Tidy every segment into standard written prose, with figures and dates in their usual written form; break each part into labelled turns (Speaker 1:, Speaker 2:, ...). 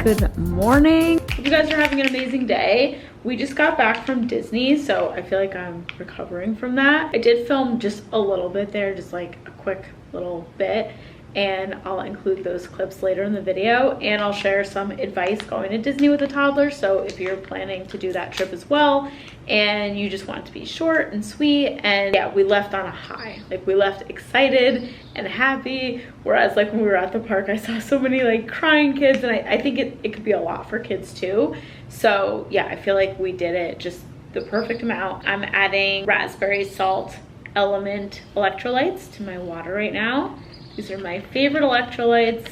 Speaker 1: Good morning. Hope you guys are having an amazing day. We just got back from Disney, so I feel like I'm recovering from that. I did film just a little bit there, just like a quick little bit, and I'll include those clips later in the video, and I'll share some advice going to Disney with a toddler. So if you're planning to do that trip as well and you just want it to be short and sweet, and yeah, we left on a high. Like, we left excited and happy, whereas like when we were at the park, I saw so many like crying kids, and I think it could be a lot for kids too. So yeah, I feel like we did it just the perfect amount. I'm adding raspberry salt element electrolytes to my water right now. These are my favorite electrolytes.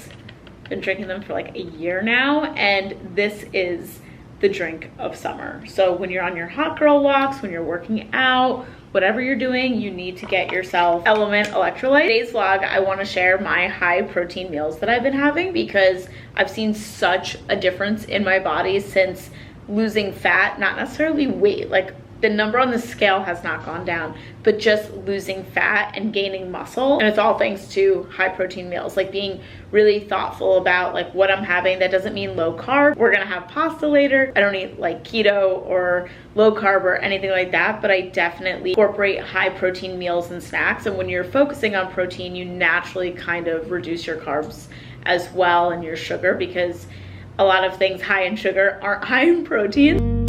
Speaker 1: Been drinking them for like a year now, and this is the drink of summer. So when you're on your hot girl walks, when you're working out, whatever you're doing, you need to get yourself element electrolyte. Today's vlog, I want to share my high protein meals that I've been having, because I've seen such a difference in my body since losing fat, not necessarily weight, like the number on the scale has not gone down, but just losing fat and gaining muscle. And it's all thanks to high protein meals, like being really thoughtful about like what I'm having. That doesn't mean low carb. We're gonna have pasta later. I don't eat like keto or low carb or anything like that, but I definitely incorporate high protein meals and snacks. And when you're focusing on protein, you naturally kind of reduce your carbs as well and your sugar, because a lot of things high in sugar aren't high in protein.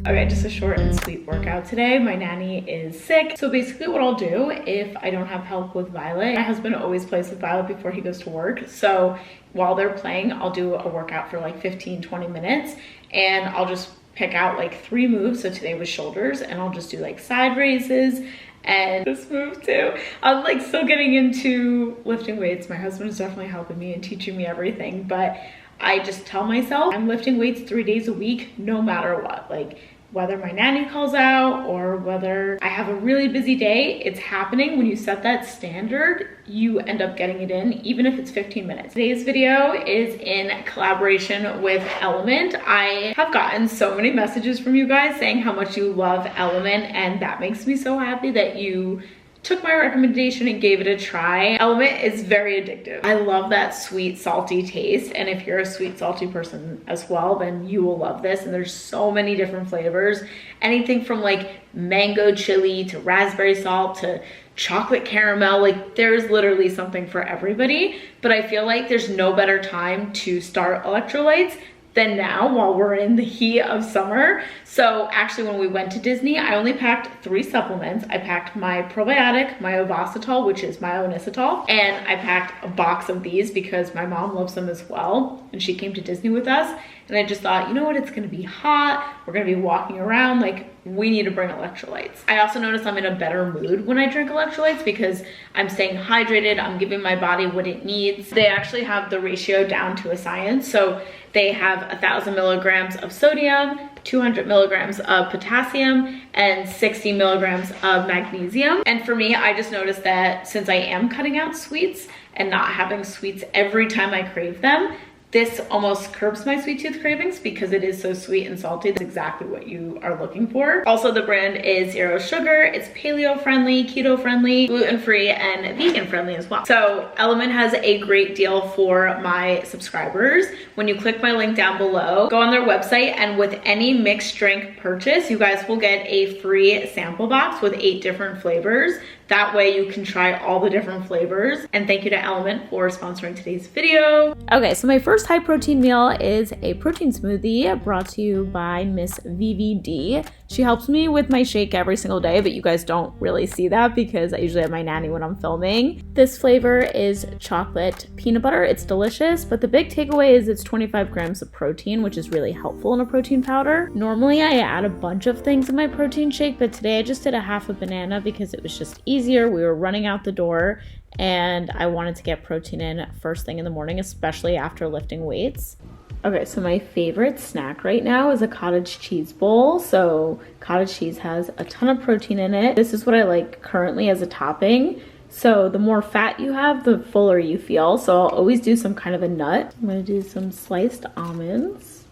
Speaker 1: Okay, just a short and sweet workout today. My nanny is sick. So basically what I'll do if I don't have help with Violet, my husband always plays with Violet before he goes to work. So while they're playing, I'll do a workout for like 15-20 minutes, and I'll just pick out like 3 moves. So today was shoulders, and I'll just do like side raises and this move too. I'm like still getting into lifting weights. My husband is definitely helping me and teaching me everything, but I just tell myself I'm lifting weights 3 days a week, no matter what. Like, whether my nanny calls out or whether I have a really busy day, it's happening. When you set that standard, you end up getting it in, even if it's 15 minutes. Today's video is in collaboration with Element. I have gotten so many messages from you guys saying how much you love Element, and that makes me so happy that you took my recommendation and gave it a try. Element is very addictive. I love that sweet, salty taste. And if you're a sweet, salty person as well, then you will love this. And there's so many different flavors. Anything from like mango chili to raspberry salt to chocolate caramel. Like, there's literally something for everybody. But I feel like there's no better time to start electrolytes than now, while we're in the heat of summer. So actually, when we went to Disney, I only packed 3 supplements. I packed my probiotic, my Ovasitol, which is my Onisitol, and I packed a box of these because my mom loves them as well, and she came to Disney with us. And I just thought, you know what, it's gonna be hot, we're gonna be walking around, like, we need to bring electrolytes. I also notice I'm in a better mood when I drink electrolytes because I'm staying hydrated, I'm giving my body what it needs. They actually have the ratio down to a science. So they have 1,000 milligrams of sodium, 200 milligrams of potassium, and 60 milligrams of magnesium. And for me, I just noticed that since I am cutting out sweets and not having sweets every time I crave them, this almost curbs my sweet tooth cravings because it is so sweet and salty. That's exactly what you are looking for. Also, the brand is 0 sugar. It's paleo friendly, keto friendly, gluten free, and vegan friendly as well. So Element has a great deal for my subscribers. When you click my link down below, go on their website, and with any mixed drink purchase, you guys will get a free sample box with 8 different flavors. That way you can try all the different flavors. And thank you to Element for sponsoring today's video. Okay, so my first high protein meal is a protein smoothie brought to you by Miss VVD. She helps me with my shake every single day, but you guys don't really see that because I usually have my nanny when I'm filming. This flavor is chocolate peanut butter. It's delicious, but the big takeaway is it's 25 grams of protein, which is really helpful in a protein powder. Normally I add a bunch of things in my protein shake, but today I just did a half a banana because it was just easier. We were running out the door and I wanted to get protein in first thing in the morning, especially after lifting weights. Okay, so my favorite snack right now is a cottage cheese bowl. So cottage cheese has a ton of protein in it. This is what I like currently as a topping. So the more fat you have, the fuller you feel. So I'll always do some kind of a nut. I'm gonna do some sliced almonds.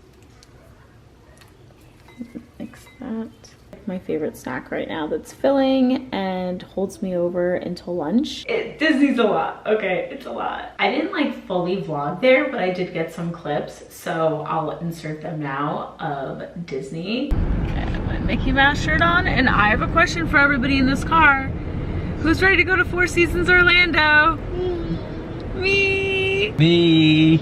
Speaker 1: Mix that. like my favorite snack right now that's filling and holds me over until lunch. Disney's a lot, okay, it's a lot. I didn't like fully vlog there, but I did get some clips, so I'll insert them now of Disney. Okay, I have my Mickey Mouse shirt on, and I have a question for everybody in this car. Who's ready to go to Four Seasons Orlando? Me.
Speaker 2: Me.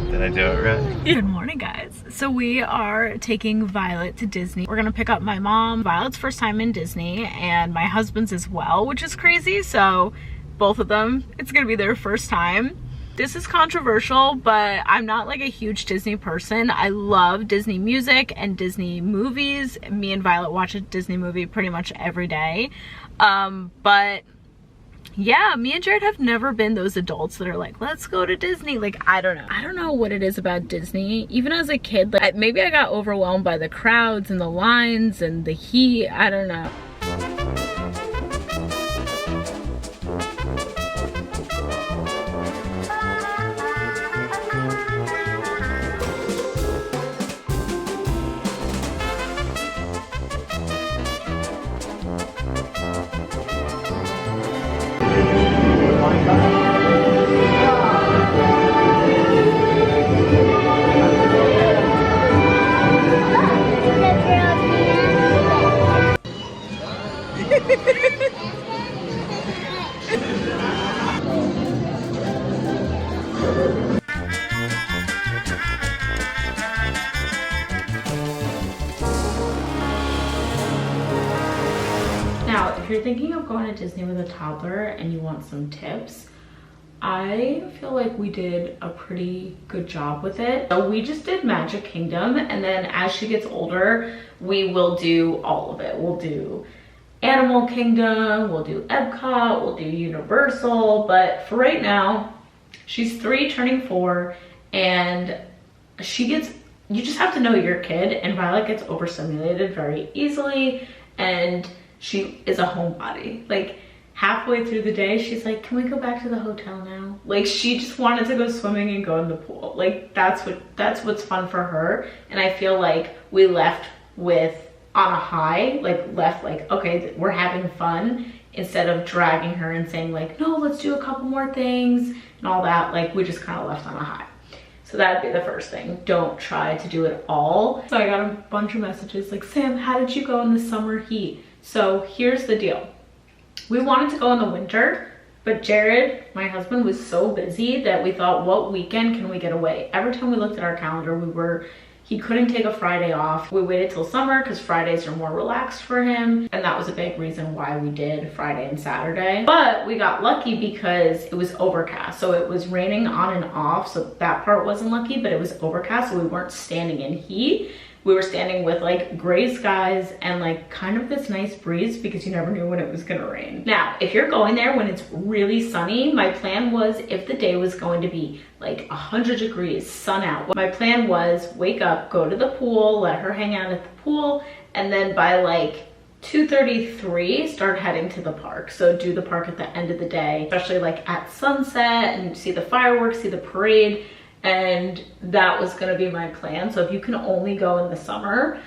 Speaker 2: Did I do it right?
Speaker 1: Good morning, guys. So we are taking Violet to Disney. We're gonna pick up my mom. Violet's first time in Disney, and my husband's as well, which is crazy. So both of them, it's gonna be their first time. This is controversial, but I'm not like a huge Disney person. I love Disney music and Disney movies. Me and Violet watch a Disney movie pretty much every day. But yeah, me and Jared have never been those adults that are like, let's go to Disney. Like, I don't know what it is about Disney. Even as a kid, like maybe I got overwhelmed by the crowds and the lines and the heat. I don't know. Now, if you're thinking of going to Disney with a toddler and you want some tips, I feel like we did a pretty good job with it. So we just did Magic Kingdom, and then as she gets older, we will do all of it. We'll do Animal Kingdom, we'll do Epcot, we'll do Universal, but for right now, she's 3 turning 4, and you just have to know your kid, and Violet gets overstimulated very easily, and she is a homebody. Like halfway through the day, she's like, can we go back to the hotel now? Like she just wanted to go swimming and go in the pool. Like that's what's fun for her. And I feel like we left on a high, left like, okay, we're having fun, instead of dragging her and saying like, no, let's do a couple more things and all that. Like we just kind of left on a high. So that'd be the first thing. Don't try to do it all. So I got a bunch of messages like, Sam, how did you go in the summer heat? So here's the deal. We wanted to go in the winter, but Jared, my husband, was so busy that we thought, what weekend can we get away? Every time we looked at our calendar, he couldn't take a Friday off. We waited till summer because Fridays are more relaxed for him. And that was a big reason why we did Friday and Saturday. But we got lucky because it was overcast. So it was raining on and off. So that part wasn't lucky, but it was overcast. So we weren't standing in heat. We were standing with like gray skies and like kind of this nice breeze because you never knew when it was gonna rain. Now, if you're going there when it's really sunny, my plan was if the day was going to be like 100 degrees, sun out, my plan was wake up, go to the pool, let her hang out at the pool, and then by like 2:33 start heading to the park. So do the park at the end of the day, especially like at sunset, and see the fireworks, see the parade. And that was gonna be my plan. So if you can only go in the summer,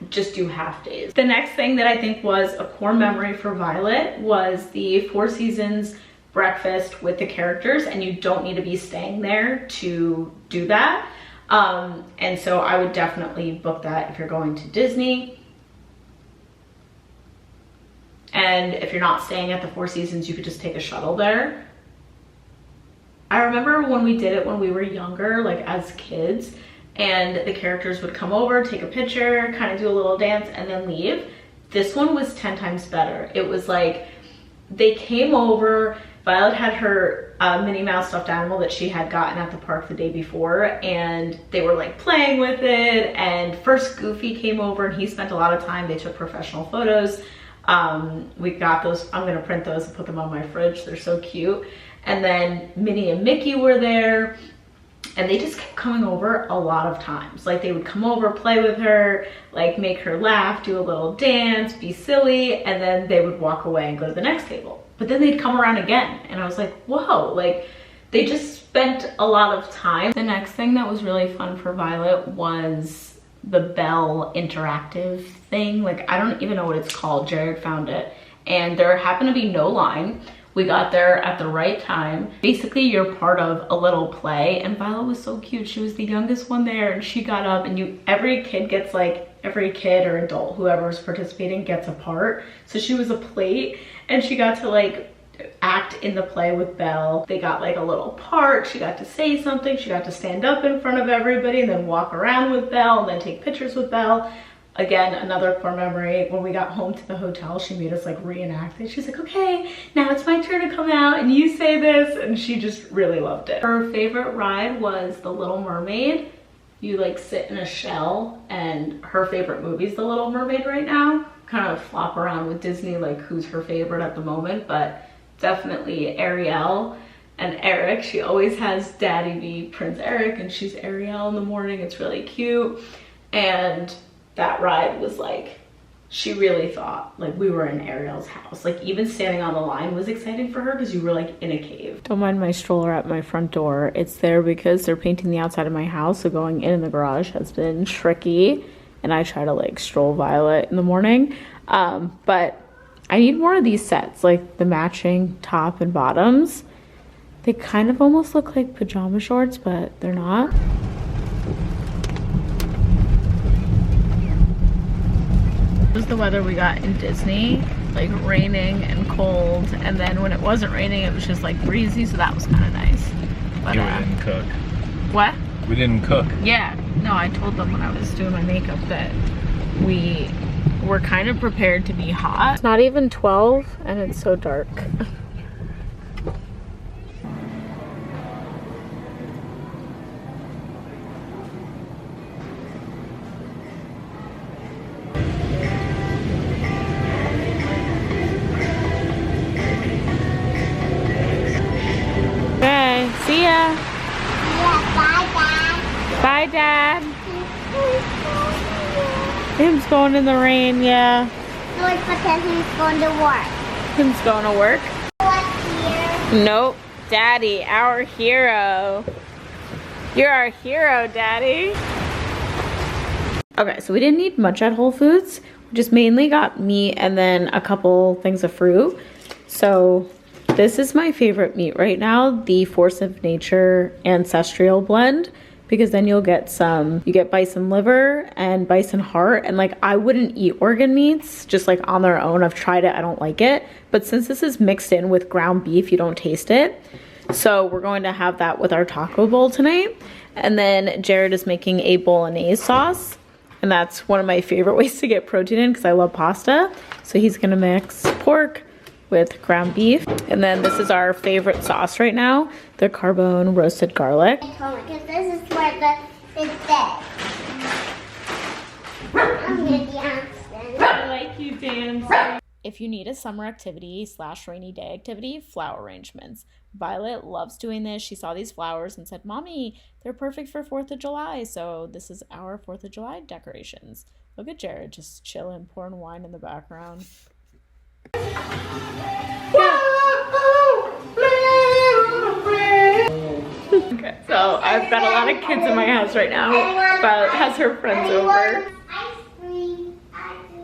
Speaker 1: just do half days. The next thing that I think was a core memory for Violet was the Four Seasons breakfast with the characters, and you don't need to be staying there to do that. And so I would definitely book that if you're going to Disney. And if you're not staying at the Four Seasons, you could just take a shuttle there. I remember when we did it when we were younger, like as kids, and the characters would come over, take a picture, kind of do a little dance, and then leave. This one was 10 times better. It was like, they came over, Violet had her Minnie Mouse stuffed animal that she had gotten at the park the day before, and they were like playing with it, and first Goofy came over and he spent a lot of time, they took professional photos. We got those, I'm gonna print those and put them on my fridge, they're so cute. And then Minnie and Mickey were there, and they just kept coming over a lot of times. Like they would come over, play with her, like make her laugh, do a little dance, be silly, and then they would walk away and go to the next table. But then they'd come around again, and I was like, whoa, like they just spent a lot of time. The next thing that was really fun for Violet was the Bell interactive thing. Like, I don't even know what it's called. Jared found it. And there happened to be no line. We got there at the right time. Basically, you're part of a little play, and Violet was so cute. She was the youngest one there, and she got up, and every kid gets like, every kid or adult, whoever's participating, gets a part. So she was a plate, and she got to like act in the play with Belle. They got like a little part. She got to say something. She got to stand up in front of everybody and then walk around with Belle and then take pictures with Belle. Again, another core memory. When we got home to the hotel, she made us like reenact it. She's like, okay, now it's my turn to come out and you say this. And she just really loved it. Her favorite ride was The Little Mermaid. You like sit in a shell, and her favorite movie is The Little Mermaid right now. Kind of flop around with Disney, like who's her favorite at the moment, but definitely Ariel. And Eric, she always has Daddy be Prince Eric, and she's Ariel in the morning. It's really cute. And that ride was like, she really thought like we were in Ariel's house. Like even standing on the line was exciting for her because you were like in a cave. Don't mind my stroller at my front door. It's there because they're painting the outside of my house, so going in the garage has been tricky, and I try to like stroll Violet in the morning. But I need more of these sets, like the matching top and bottoms. They kind of almost look like pajama shorts, but they're not. This is the weather we got in Disney, like raining and cold, and then when it wasn't raining it was just like breezy, so that was kind of nice. But
Speaker 2: we didn't cook.
Speaker 1: What?
Speaker 2: We didn't cook.
Speaker 1: Yeah, no, I told them when I was doing my makeup that we were kind of prepared to be hot. It's not even 12 and it's so dark. See ya.
Speaker 3: Yeah, bye, Dad.
Speaker 1: Bye, Dad. Tim's going in the rain, yeah.
Speaker 3: No, it's because he's going to work.
Speaker 1: Tim's going to work?
Speaker 3: What's here?
Speaker 1: Nope. Daddy, our hero. You're our hero, Daddy. Okay, so we didn't need much at Whole Foods. We just mainly got meat and then a couple things of fruit. So this is my favorite meat right now, the Force of Nature Ancestral Blend, because then you get bison liver and bison heart, and like I wouldn't eat organ meats just like on their own. I've tried it, I don't like it, but since this is mixed in with ground beef, you don't taste it. So we're going to have that with our taco bowl tonight. And then Jared is making a Bolognese sauce, and that's one of my favorite ways to get protein in because I love pasta. So he's gonna mix pork with ground beef. And then this is our favorite sauce right now, the Carbone roasted garlic.
Speaker 3: Because this is where it's dead. I'm gonna dance then.
Speaker 1: I like you dancing. If you need a summer activity / rainy day activity, flower arrangements. Violet loves doing this. She saw these flowers and said, Mommy, they're perfect for 4th of July. So this is our 4th of July decorations. Look at Jared just chilling, pouring wine in the background. Okay, so I've got a lot of kids in my house right now. Violet has her friends over.
Speaker 3: Ice cream. I do.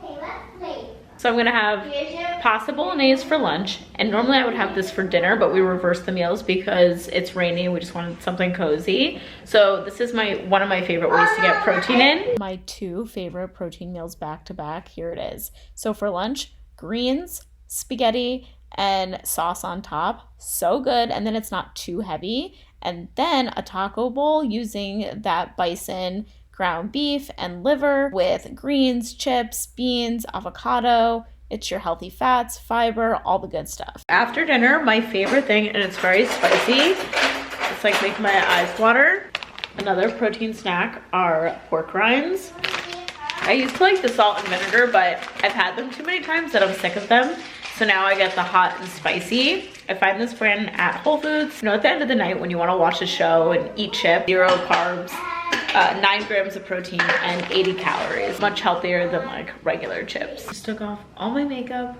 Speaker 3: Okay, let's play.
Speaker 1: So I'm gonna have pasta bolognese for lunch, and normally I would have this for dinner, but we reversed the meals because it's rainy and we just wanted something cozy. So this is one of my favorite ways to get protein in. My 2 favorite protein meals back to back, here it is. So for lunch, greens, spaghetti, and sauce on top. So good, and then it's not too heavy. And then a taco bowl using that bison ground beef and liver with greens, chips, beans, avocado. It's your healthy fats, fiber, all the good stuff. After dinner, my favorite thing, and it's very spicy, it's like making my eyes water. Another protein snack are pork rinds. I used to like the salt and vinegar, but I've had them too many times that I'm sick of them. So now I get the hot and spicy. I find this brand at Whole Foods. You know, at the end of the night when you want to watch a show and eat chips, 0 carbs, 9 grams of protein and 80 calories. Much healthier than like regular chips. Just took off all my makeup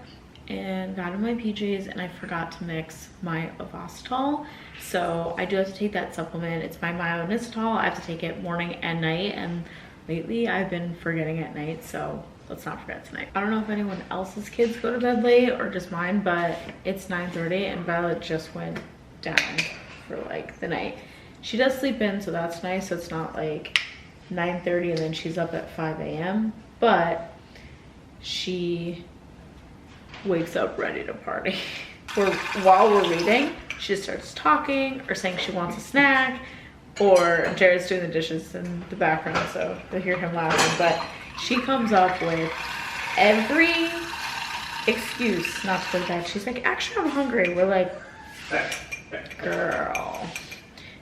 Speaker 1: and got in my PJs, and I forgot to mix my Avastol. So I do have to take that supplement. It's my myonisitol. I have to take it morning and night, and lately I've been forgetting at night, so let's not forget tonight. I don't know if anyone else's kids go to bed late or just mine, but it's 9:30 and Violet just went down for like the night. She does sleep in, so that's nice. So it's not like 9:30 and then she's up at 5 a.m. But she wakes up ready to party. While we're reading, she just starts talking or saying she wants a snack, or Jared's doing the dishes in the background, so they hear him laughing. But she comes up with every excuse not to go to bed. She's like, actually, I'm hungry. We're like, girl.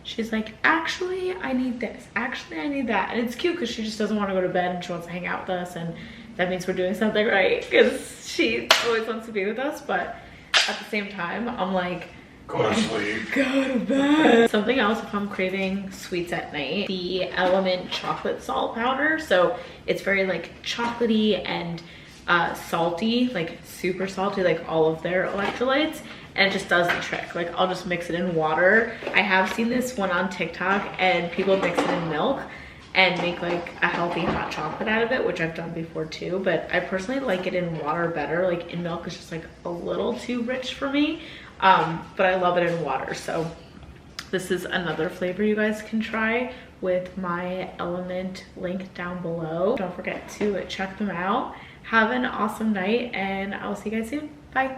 Speaker 1: She's like, actually, I need this. Actually, I need that. And it's cute because she just doesn't want to go to bed and she wants to hang out with us. And that means we're doing something right because she always wants to be with us. But at the same time, I'm like,
Speaker 2: go to sleep.
Speaker 1: Go to bed. Something else, if I'm craving sweets at night, the Element chocolate salt powder. So it's very like chocolatey and salty, like super salty, like all of their electrolytes. And it just does the trick. Like I'll just mix it in water. I have seen this one on TikTok and people mix it in milk and make like a healthy hot chocolate out of it, which I've done before too. But I personally like it in water better. Like in milk, it's just like a little too rich for me. But I love it in water. So this is another flavor you guys can try with my Element link down below. Don't forget to check them out. Have an awesome night and I'll see you guys soon.